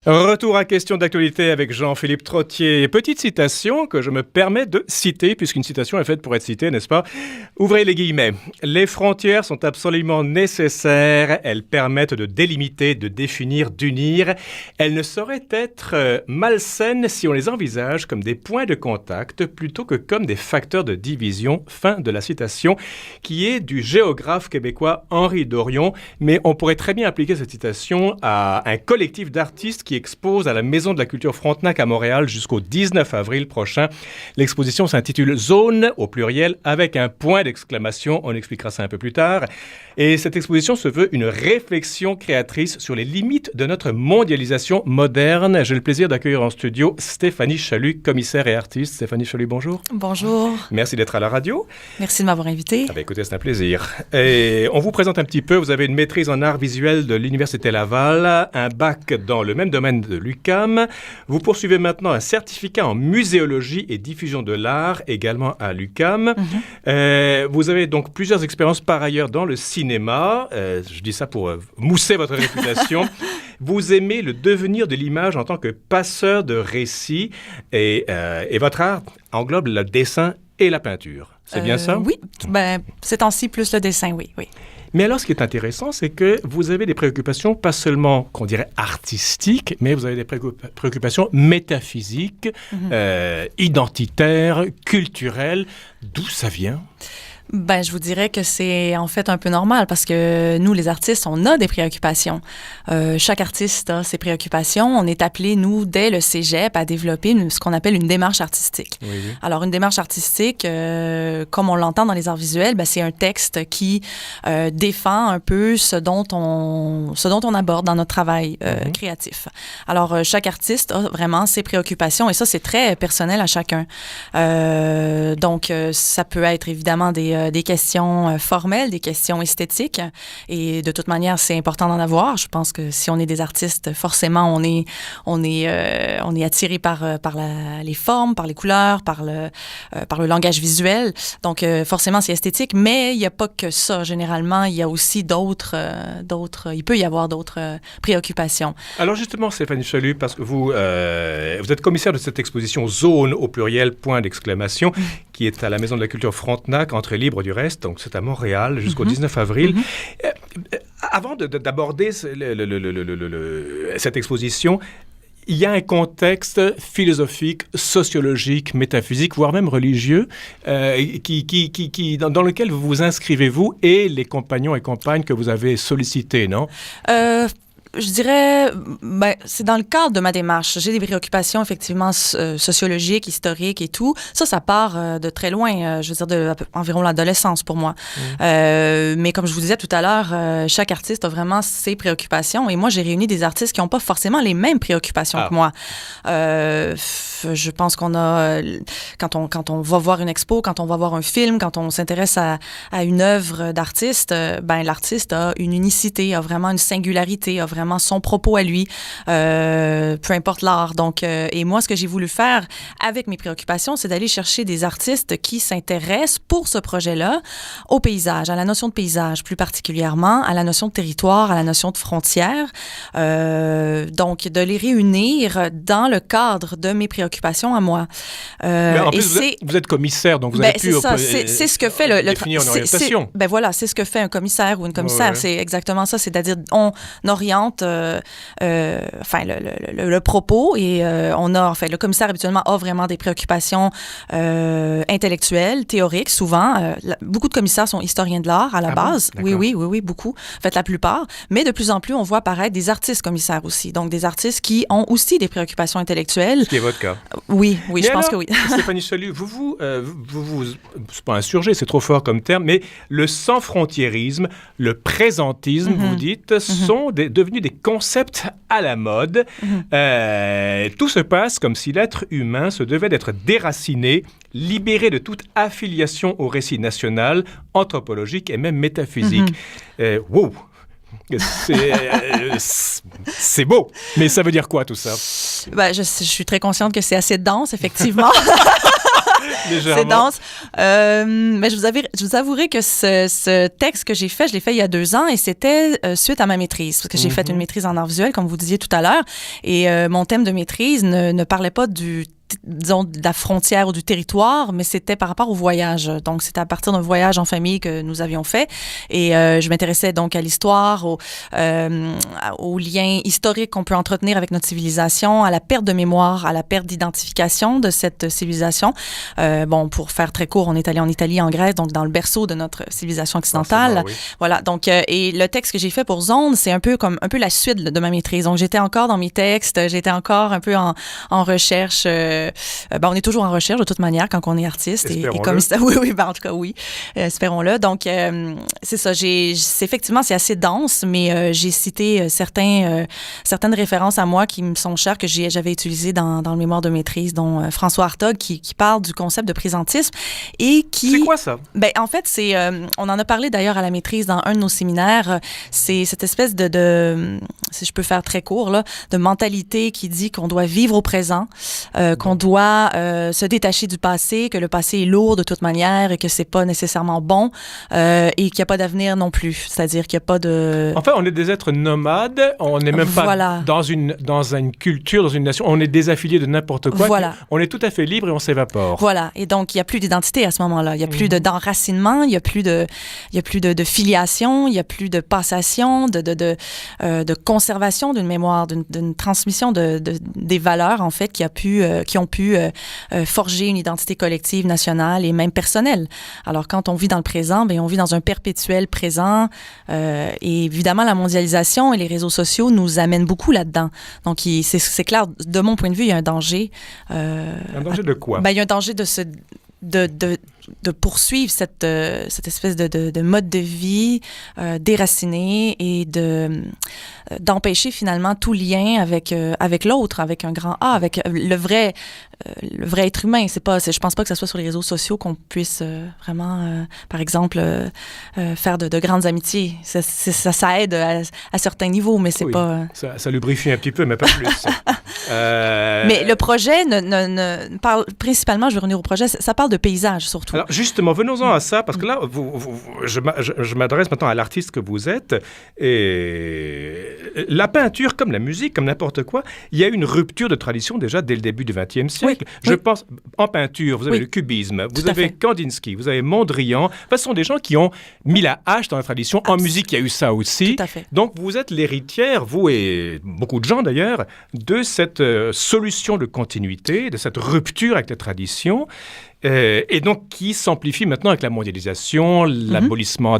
Retour à question d'actualité avec Jean-Philippe Trottier. Petite citation que je me permets de citer, puisqu'une citation est faite pour être citée, n'est-ce pas? Ouvrez les guillemets. Les frontières sont absolument nécessaires. Elles permettent de délimiter, de définir, d'unir. Elles ne sauraient être malsaines si on les envisage comme des points de contact plutôt que comme des facteurs de division. Fin de la citation, qui est du géographe québécois Henri Dorion. Mais on pourrait très bien appliquer cette citation à un collectif d'artistes qui expose à la Maison de la Culture Frontenac à Montréal jusqu'au 19 avril prochain. L'exposition s'intitule « Zone » au pluriel avec un point d'exclamation. On expliquera ça un peu plus tard. Et cette exposition se veut une réflexion créatrice sur les limites de notre mondialisation moderne. J'ai le plaisir d'accueillir en studio Stéphanie Chalut, commissaire et artiste. Stéphanie Chalut, bonjour. Bonjour. Merci d'être à la radio. Merci de m'avoir invité. Ah ben écoutez, c'est un plaisir. Et on vous présente un petit peu. Vous avez une maîtrise en arts visuels de l'Université Laval, un bac dans le même domaine de l'UQAM. Vous poursuivez maintenant un certificat en muséologie et diffusion de l'art, également à l'UQAM. Vous avez donc plusieurs expériences par ailleurs dans le cinéma. Je dis ça pour mousser votre réputation. Vous aimez le devenir de l'image en tant que passeur de récits et votre art englobe le dessin et la peinture. C'est bien ça? Oui. Ben, ces temps-ci, plus le dessin, oui. Mais alors, ce qui est intéressant, c'est que vous avez des préoccupations, pas seulement, qu'on dirait, artistiques, mais vous avez des préoccupations métaphysiques, identitaires, culturelles. D'où ça vient? Ben, je vous dirais que c'est en fait un peu normal parce que nous, les artistes, on a des préoccupations. Chaque artiste a ses préoccupations. On est appelés, nous, dès le cégep, à développer ce qu'on appelle une démarche artistique. Oui. Alors, une démarche artistique, comme on l'entend dans les arts visuels, ben, c'est un texte qui défend un peu ce dont on aborde dans notre travail créatif. Alors, chaque artiste a vraiment ses préoccupations et ça, c'est très personnel à chacun. Donc, ça peut être évidemment des questions formelles, des questions esthétiques. Et de toute manière, c'est important d'en avoir. Je pense que si on est des artistes, forcément, on est attiré par les formes, par les couleurs, par le langage visuel. Donc, forcément, c'est esthétique. Mais il n'y a pas que ça. Généralement, il y a aussi il peut y avoir d'autres préoccupations. Alors justement, Stéphanie Chalut, parce que vous êtes commissaire de cette exposition Zone au pluriel, point d'exclamation, qui est à la Maison de la Culture Frontenac, Entrée libre du reste, donc c'est à Montréal jusqu'au 19 avril. Avant d'aborder cette exposition, il y a un contexte philosophique, sociologique, métaphysique, voire même religieux, dans lequel vous vous inscrivez, vous et les compagnons et compagnes que vous avez sollicités, non? Je dirais, ben, c'est dans le cadre de ma démarche. J'ai des préoccupations, effectivement, sociologiques, historiques et tout. Ça part de très loin, je veux dire, environ l'adolescence pour moi. Mais comme je vous disais tout à l'heure, chaque artiste a vraiment ses préoccupations. Et moi, j'ai réuni des artistes qui n'ont pas forcément les mêmes préoccupations que moi. Je pense qu'on a, quand on va voir une expo, quand on va voir un film, quand on s'intéresse à une œuvre d'artiste, ben, l'artiste a une unicité, a vraiment une singularité, a vraiment son propos à lui, peu importe l'art. Donc, et moi, ce que j'ai voulu faire avec mes préoccupations, c'est d'aller chercher des artistes qui s'intéressent pour ce projet-là au paysage, à la notion de paysage plus particulièrement, à la notion de territoire, à la notion de frontière. Donc, de les réunir dans le cadre de mes préoccupations à moi. Mais en plus, vous êtes commissaire, donc vous avez pu c'est ce que fait définir une orientation. Ben voilà, c'est ce que fait un commissaire ou une commissaire. Ouais. C'est exactement ça. C'est-à-dire, on oriente le propos et le commissaire habituellement a vraiment des préoccupations intellectuelles, théoriques, souvent. Beaucoup de commissaires sont historiens de l'art à la base. Bon? Oui, beaucoup. En fait, la plupart. Mais de plus en plus, on voit apparaître des artistes commissaires aussi. Donc, des artistes qui ont aussi des préoccupations intellectuelles. Ce qui est votre cas. Oui, je pense que oui. Stéphanie Chalut, vous c'est pas insurgé, c'est trop fort comme terme, mais le sans-frontiérisme, le présentisme, vous dites, sont devenus des concepts à la mode. Tout se passe comme si l'être humain se devait d'être déraciné, libéré de toute affiliation au récit national, anthropologique et même métaphysique. Wow! C'est beau, mais ça veut dire quoi tout ça? Ben, je suis très consciente que c'est assez dense, effectivement. C'est dense. Mais je vous avouerai que ce texte que j'ai fait, je l'ai fait il y a 2 ans et c'était suite à ma maîtrise. Parce que j'ai fait une maîtrise en art visuel, comme vous disiez tout à l'heure. Et mon thème de maîtrise ne parlait pas disons, de la frontière ou du territoire, mais c'était par rapport au voyage. Donc, c'était à partir d'un voyage en famille que nous avions fait. Et je m'intéressais donc à l'histoire, aux liens historiques qu'on peut entretenir avec notre civilisation, à la perte de mémoire, à la perte d'identification de cette civilisation. Bon, pour faire très court, on est allé en Italie, en Grèce, donc dans le berceau de notre civilisation occidentale. Oui. Voilà. Donc, et le texte que j'ai fait pour Zone, c'est un peu la suite de ma maîtrise. Donc, j'étais encore dans mes textes, j'étais encore un peu en recherche. On est toujours en recherche de toute manière quand on est artiste. Et comme ça, oui, en tout cas, oui. Espérons-le. Donc, c'est ça. Effectivement, c'est assez dense, mais j'ai cité certaines références à moi qui me sont chères, que j'avais utilisées dans le mémoire de maîtrise, dont François Hartog, qui parle du concept de présentisme et qui... C'est quoi ça? Ben, en fait, on en a parlé d'ailleurs à la maîtrise dans un de nos séminaires. C'est cette espèce de si je peux faire très court, là, de mentalité qui dit qu'on doit vivre au présent, qu'on doit se détacher du passé, que le passé est lourd de toute manière et que c'est pas nécessairement bon et qu'il n'y a pas d'avenir non plus. C'est-à-dire qu'il n'y a pas de... En fait, on est des êtres nomades, on n'est même pas dans une culture, dans une nation, on est désaffilié de n'importe quoi. Voilà. On est tout à fait libre et on s'évapore. Voilà. Et donc, il n'y a plus d'identité à ce moment-là. Il n'y a plus d'enracinement, il n'y a plus de filiation, il n'y a plus de passation, de conservation d'une mémoire, d'une transmission des valeurs, en fait, qui ont pu forger une identité collective, nationale et même personnelle. Alors, quand on vit dans le présent, on vit dans un perpétuel présent et évidemment, la mondialisation et les réseaux sociaux nous amènent beaucoup là-dedans. Donc, c'est clair, de mon point de vue, il y a un danger. Un danger de quoi? Il y a un danger de poursuivre cette espèce de mode de vie déraciné et d'empêcher finalement tout lien avec l'autre, avec un grand A, avec le vrai être humain. Je pense pas que ce soit sur les réseaux sociaux qu'on puisse vraiment, par exemple, faire de grandes amitiés. Ça aide à certains niveaux, mais c'est pas... Ça lubrifie un petit peu, mais pas plus. Mais le projet ne parle principalement, je vais revenir au projet, ça parle de paysage surtout. Alors justement, venons-en à ça, parce que là, je m'adresse maintenant à l'artiste que vous êtes, et la peinture, comme la musique, comme n'importe quoi, il y a une rupture de tradition déjà dès le début du XXe siècle. Je pense, en peinture, vous avez le cubisme, vous avez Kandinsky, vous avez Mondrian, ce sont des gens qui ont mis la hache dans la tradition. En musique, il y a eu ça aussi. Tout à fait. Donc, vous êtes l'héritière, vous et beaucoup de gens d'ailleurs, de cette solution de continuité, de cette rupture avec la tradition. Et donc qui s'amplifie maintenant avec la mondialisation, l'abolition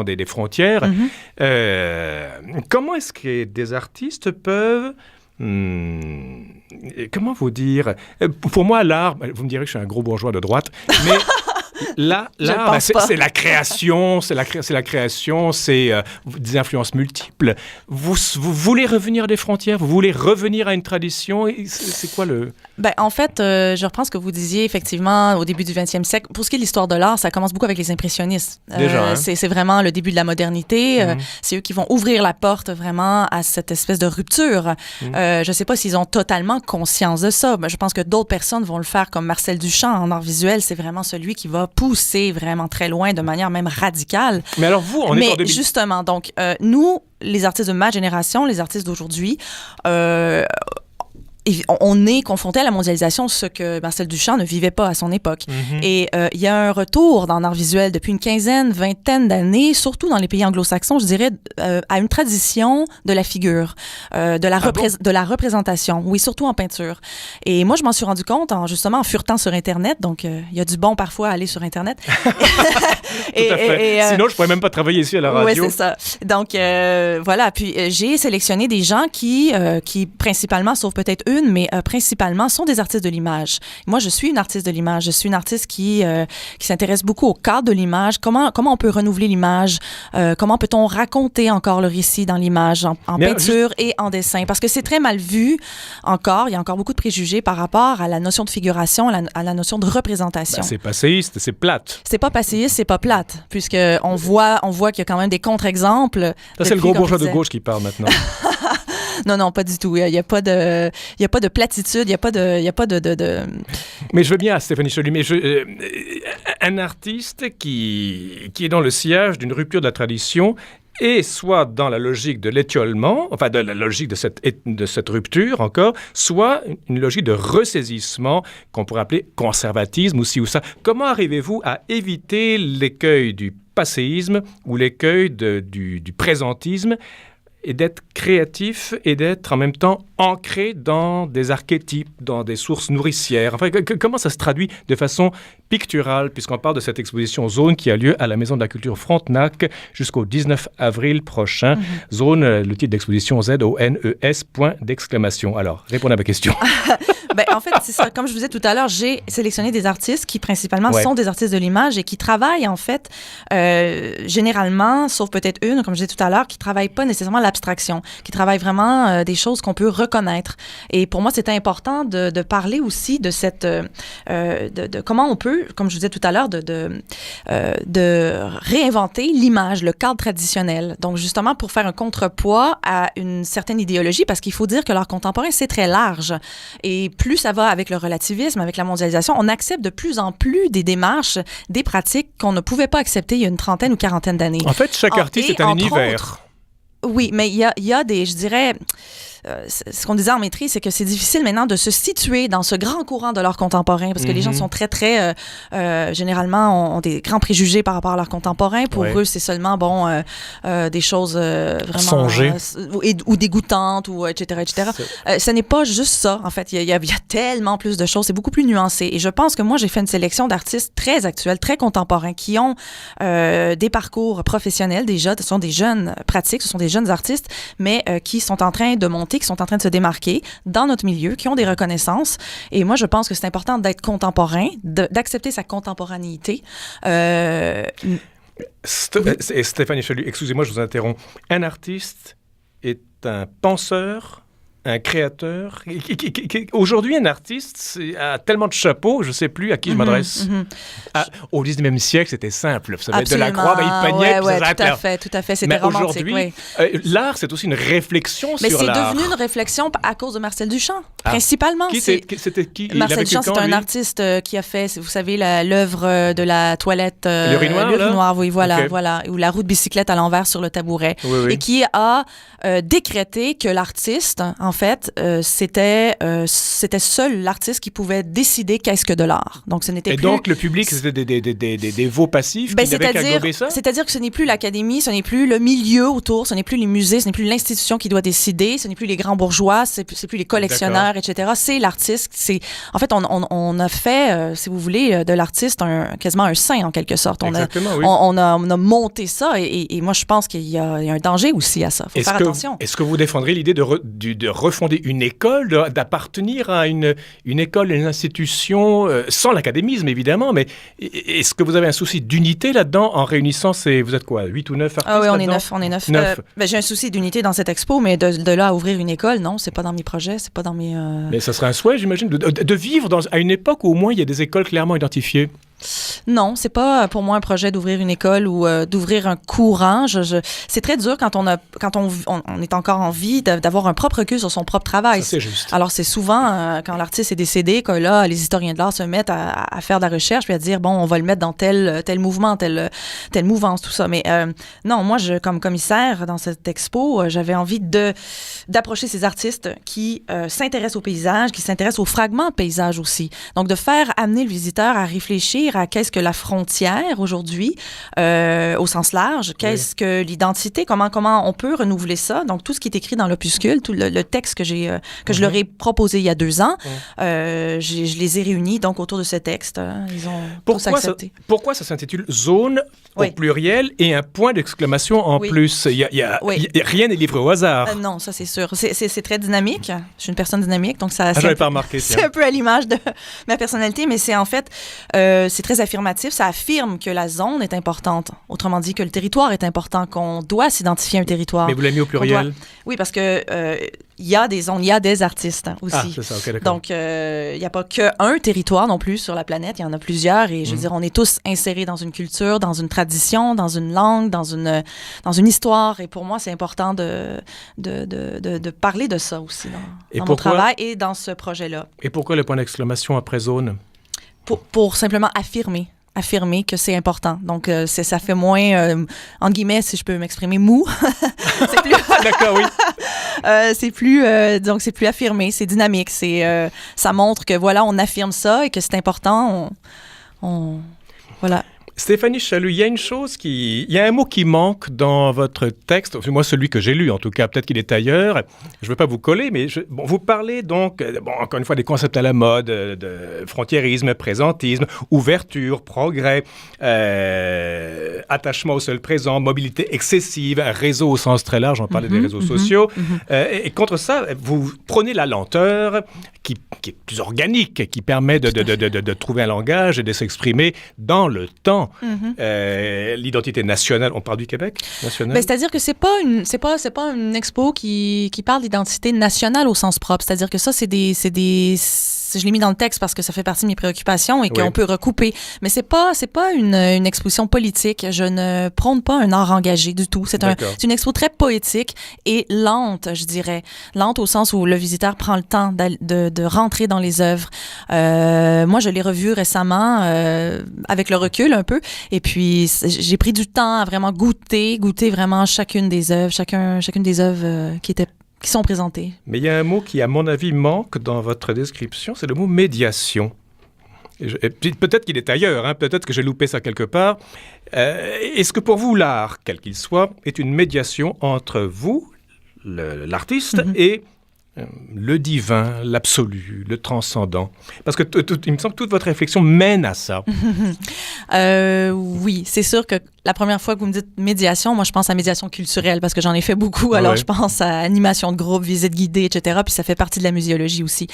des frontières. Comment est-ce que des artistes peuvent... comment vous dire? Pour moi, l'art, vous me direz que je suis un gros bourgeois de droite, mais... L'art, c'est la création, c'est des influences multiples. Vous voulez revenir des frontières, vous voulez revenir à une tradition. C'est quoi le... En fait, je reprends ce que vous disiez effectivement au début du 20e siècle. Pour ce qui est de l'histoire de l'art, ça commence beaucoup avec les impressionnistes. Déjà, c'est vraiment le début de la modernité. C'est eux qui vont ouvrir la porte vraiment à cette espèce de rupture. Je ne sais pas s'ils ont totalement conscience de ça. Je pense que d'autres personnes vont le faire, comme Marcel Duchamp en art visuel. C'est vraiment celui qui va pousser vraiment très loin, de manière même radicale. Mais alors vous, on est en 2000... justement, donc, nous, les artistes de ma génération, les artistes d'aujourd'hui, on est confronté à la mondialisation, ce que Marcel Duchamp ne vivait pas à son époque. Et il y a un retour dans l'art visuel depuis une vingtaine d'années, surtout dans les pays anglo-saxons, je dirais, à une tradition de la figure, de la représentation. Oui, surtout en peinture. Et moi, je m'en suis rendu compte justement en furetant sur Internet. Donc, il y a du bon parfois à aller sur Internet. Tout à fait. Sinon, je pourrais même pas travailler ici à la radio. Oui, c'est ça. Donc, voilà. Puis, j'ai sélectionné des gens qui principalement, sauf peut-être mais principalement sont des artistes de l'image. Moi, je suis une artiste de l'image. Je suis une artiste qui s'intéresse beaucoup au cadre de l'image. Comment on peut renouveler l'image? Comment peut-on raconter encore le récit dans l'image, en peinture et en dessin? Parce que c'est très mal vu encore. Il y a encore beaucoup de préjugés par rapport à la notion de figuration, à la notion de représentation. C'est passéiste, c'est plate. C'est pas passéiste, c'est pas plate, puisqu'on voit qu'il y a quand même des contre-exemples. Ça, c'est le gros bourgeois de gauche qui parle maintenant. Non, pas du tout. Il y a pas de platitude, il y a pas de... Mais je veux bien, Stéphanie Chelu, mais un artiste qui est dans le sillage d'une rupture de la tradition et soit dans la logique de l'étiolement, enfin de la logique de cette rupture encore, soit une logique de ressaisissement qu'on pourrait appeler conservatisme ou ci ou ça. Comment arrivez-vous à éviter l'écueil du passéisme ou l'écueil du présentisme et d'être créatif et d'être en même temps ancré dans des archétypes, dans des sources nourricières? Enfin, comment ça se traduit de façon picturale, puisqu'on parle de cette exposition Zone qui a lieu à la Maison de la Culture Frontenac jusqu'au 19 avril prochain. Zone, le titre d'exposition ZONES, point d'exclamation. Alors, répondez à ma question. En fait, c'est ça. Comme je vous disais tout à l'heure, j'ai sélectionné des artistes qui, principalement, sont des artistes de l'image et qui travaillent, en fait, généralement, sauf peut-être une, comme je disais tout à l'heure, qui ne travaillent pas nécessairement l'abstraction, qui travaillent vraiment des choses qu'on peut reconnaître. Et pour moi, c'était important de parler aussi de cette... de comment on peut, comme je vous disais tout à l'heure, de réinventer l'image, le cadre traditionnel. Donc, justement, pour faire un contrepoids à une certaine idéologie, parce qu'il faut dire que l'art contemporain, c'est très large. Et plus ça va avec le relativisme, avec la mondialisation, on accepte de plus en plus des démarches, des pratiques qu'on ne pouvait pas accepter il y a une trentaine ou quarantaine d'années. En fait, chaque artiste est un univers. Oui, mais il y a des, je dirais... ce qu'on disait en maîtrise, c'est que c'est difficile maintenant de se situer dans ce grand courant de l'art contemporain parce que les gens sont très, très, généralement, ont des grands préjugés par rapport à l'art contemporain. Pour eux, c'est seulement, des choses vraiment... Songées. Ou dégoûtantes, ou etc., etc. Ce n'est pas juste ça, en fait. Il y a tellement plus de choses. C'est beaucoup plus nuancé. Et je pense que moi, j'ai fait une sélection d'artistes très actuels, très contemporains, qui ont des parcours professionnels déjà. Ce sont des jeunes pratiques, ce sont des jeunes artistes, mais qui sont en train de monter, qui sont en train de se démarquer dans notre milieu, qui ont des reconnaissances. Et moi, je pense que c'est important d'être contemporain, d'accepter sa contemporanéité. Stéphanie Chelu, excusez-moi, je vous interromps. Un artiste est un penseur, un créateur. Aujourd'hui, un artiste a tellement de chapeaux, je ne sais plus à qui je m'adresse. Au 19e siècle, c'était simple. Ça devait être de la croix, il peignait, puis ça tout à fait. C'était romantique. Aujourd'hui, l'art, c'est aussi une réflexion sur l'art. Mais c'est devenu une réflexion à cause de Marcel Duchamp, principalement. C'était qui? Marcel Duchamp, c'est un artiste qui a fait, vous savez, l'œuvre de la toilette... l'urinoir, oui, voilà. Ou la roue de bicyclette à l'envers sur le tabouret. Oui. Et qui a décrété que l'artiste, en fait, c'était seul l'artiste qui pouvait décider qu'est-ce que de l'art. Donc, ce n'était plus... Et donc, le public, c'était des veaux passifs qui n'avaient qu'à gober ça? C'est-à-dire que ce n'est plus l'académie, ce n'est plus le milieu autour, ce n'est plus les musées, ce n'est plus l'institution qui doit décider, ce n'est plus les grands bourgeois, c'est plus les collectionneurs, etc. C'est l'artiste. En fait, on a fait, si vous voulez, de l'artiste quasiment un saint, en quelque sorte. On a monté ça et moi, je pense qu'il y a un danger aussi à ça. Il faut faire attention. Est-ce que vous défendrez l'idée de refonder une école, d'appartenir à une école, une institution, sans l'académisme évidemment, mais est-ce que vous avez un souci d'unité là-dedans en réunissant vous êtes quoi, 8 ou 9 artistes? Oui, on est 9. J'ai un souci d'unité dans cette expo, mais de là à ouvrir une école, non, c'est pas dans mes projets, c'est pas dans mes... Mais ça serait un souhait, j'imagine, de vivre à une époque où au moins il y a des écoles clairement identifiées. Non, c'est pas pour moi un projet d'ouvrir une école ou d'ouvrir un courant. C'est très dur quand on est encore en vie d'avoir un propre recul sur son propre travail. Ça, c'est juste. Alors, c'est souvent quand l'artiste est décédé que là, les historiens de l'art se mettent à faire de la recherche puis à dire, bon, on va le mettre dans tel mouvement, telle mouvance, tout ça. Mais non, moi, comme commissaire dans cette expo, j'avais envie d'approcher ces artistes qui s'intéressent au paysage, qui s'intéressent aux fragments de paysage aussi. Donc, de faire amener le visiteur à réfléchir à qu'est-ce que la frontière aujourd'hui, au sens large, qu'est-ce que l'identité, comment on peut renouveler ça. Donc, tout ce qui est écrit dans l'opuscule, tout le texte que je leur ai proposé il y a 2 ans, je les ai réunis donc autour de ce texte. Ils ont tous accepté. Pourquoi ça s'intitule Zone au pluriel et un point d'exclamation en plus? Rien n'est livré au hasard. Non, ça c'est sûr. C'est très dynamique. Je suis une personne dynamique, donc ça... j'avais pas remarqué. C'est un peu à l'image de ma personnalité, mais c'est en fait... c'est très affirmatif. Ça affirme que la zone est importante. Autrement dit, que le territoire est important, qu'on doit s'identifier à un territoire. Mais vous l'avez mis au pluriel? Oui, parce que il y a des zones, il y a des artistes aussi. Ah, c'est ça, OK, d'accord. Donc, il n'y a pas qu'un territoire non plus sur la planète, il y en a plusieurs. Et je veux dire, on est tous insérés dans une culture, dans une tradition, dans une langue, dans une histoire. Et pour moi, c'est important de parler de ça aussi dans mon travail et dans ce projet-là. Et pourquoi le point d'exclamation après zone? Pour simplement affirmer que c'est important. Donc, ça fait moins, entre guillemets, si je peux m'exprimer, mou. C'est plus... D'accord, oui. Donc, c'est plus affirmé, c'est dynamique. Ça montre que, voilà, on affirme ça et que c'est important. Voilà. Stéphanie Chaloux, il y a un mot qui manque dans votre texte, moi celui que j'ai lu en tout cas, peut-être qu'il est ailleurs, je ne veux pas vous coller, mais vous parlez donc, encore une fois, des concepts à la mode, de frontiérisme, présentisme, ouverture, progrès, attachement au seul présent, mobilité excessive, réseau au sens très large, on parlait des réseaux sociaux, et contre ça, vous prenez la lenteur qui est plus organique, qui permet de trouver un langage et de s'exprimer dans le temps. L'identité nationale, on parle du Québec national? C'est-à-dire que c'est pas une expo qui parle d'identité nationale au sens propre. C'est-à-dire que ça, je l'ai mis dans le texte parce que ça fait partie de mes préoccupations et qu'on peut recouper. Mais c'est pas une exposition politique. Je ne prône pas un art engagé du tout. C'est une expo très poétique et lente, je dirais. Lente au sens où le visiteur prend le temps de rentrer dans les œuvres. Moi, je l'ai revue récemment avec le recul un peu. Et puis, j'ai pris du temps à vraiment goûter vraiment chacune des œuvres, chacune des œuvres qui sont présentées. Mais il y a un mot qui, à mon avis, manque dans votre description, c'est le mot médiation. Et peut-être qu'il est ailleurs, hein, peut-être que j'ai loupé ça quelque part. Est-ce que pour vous, l'art, quel qu'il soit, est une médiation entre vous, l'artiste, et le divin, l'absolu, le transcendant? Parce que il me semble que toute votre réflexion mène à ça. Oui, c'est sûr que la première fois que vous me dites médiation, moi je pense à médiation culturelle parce que j'en ai fait beaucoup. Alors je pense à animation de groupe, visite guidée, etc. Puis ça fait partie de la muséologie aussi.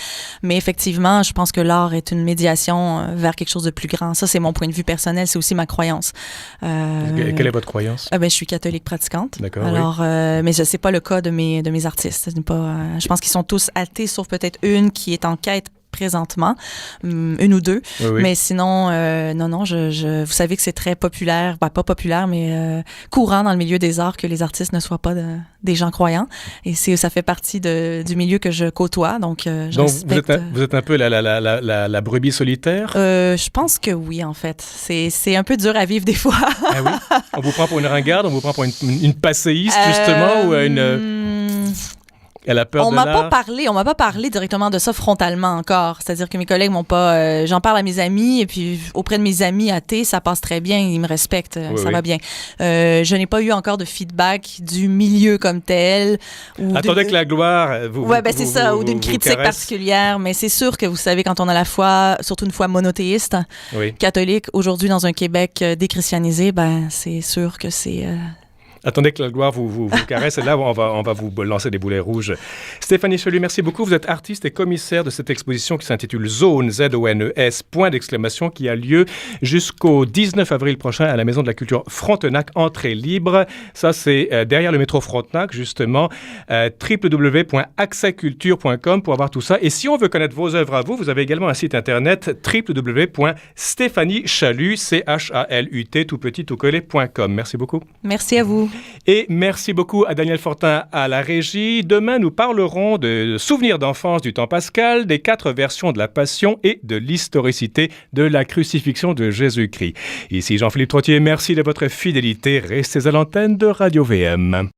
Mais effectivement, je pense que l'art est une médiation vers quelque chose de plus grand. Ça, c'est mon point de vue personnel, c'est aussi ma croyance. Quelle est votre croyance? Je suis catholique pratiquante. D'accord. Alors, mais ce n'est pas le cas de mes artistes. Ce n'est pas, je pense qu'ils sont tous athées, sauf peut-être une qui est en quête présentement, une ou deux. Oui. Mais sinon, non, vous savez que c'est très populaire, pas populaire, mais courant dans le milieu des arts que les artistes ne soient pas des gens croyants. Et ça fait partie du milieu que je côtoie, donc je respecte. Vous êtes un peu la brebis solitaire? Je pense que oui, en fait. C'est un peu dur à vivre des fois. Ah oui? On vous prend pour une ringarde, on vous prend pour une passéiste, justement, ou une... Elle a peur on m'a pas parlé directement de ça frontalement encore. C'est-à-dire que mes collègues m'ont pas... j'en parle à mes amis et puis auprès de mes amis athées, ça passe très bien. Ils me respectent. Ça va bien. Je n'ai pas eu encore de feedback du milieu comme tel. Attendez que la gloire c'est ça. Ou d'une critique particulière. Mais c'est sûr que vous savez, quand on a la foi, surtout une foi monothéiste, catholique, aujourd'hui dans un Québec déchristianisé, c'est sûr que c'est... Attendez que la gloire vous caresse et là, on va vous lancer des boulets rouges. Stéphanie Chaloux, merci beaucoup. Vous êtes artiste et commissaire de cette exposition qui s'intitule Zone, Z-O-N-E-S, point d'exclamation, qui a lieu jusqu'au 19 avril prochain à la Maison de la Culture Frontenac, entrée libre. Ça, c'est derrière le métro Frontenac, justement, www.accessculture.com pour avoir tout ça. Et si on veut connaître vos œuvres à vous, vous avez également un site internet www.stéphaniechalut, C-H-A-L-U-T, tout petit, tout collé.com. Merci beaucoup. Merci à vous. Et merci beaucoup à Daniel Fortin à la régie. Demain, nous parlerons de souvenirs d'enfance du temps pascal, des 4 versions de la Passion et de l'historicité de la crucifixion de Jésus-Christ. Ici Jean-Philippe Trottier, merci de votre fidélité. Restez à l'antenne de Radio-VM.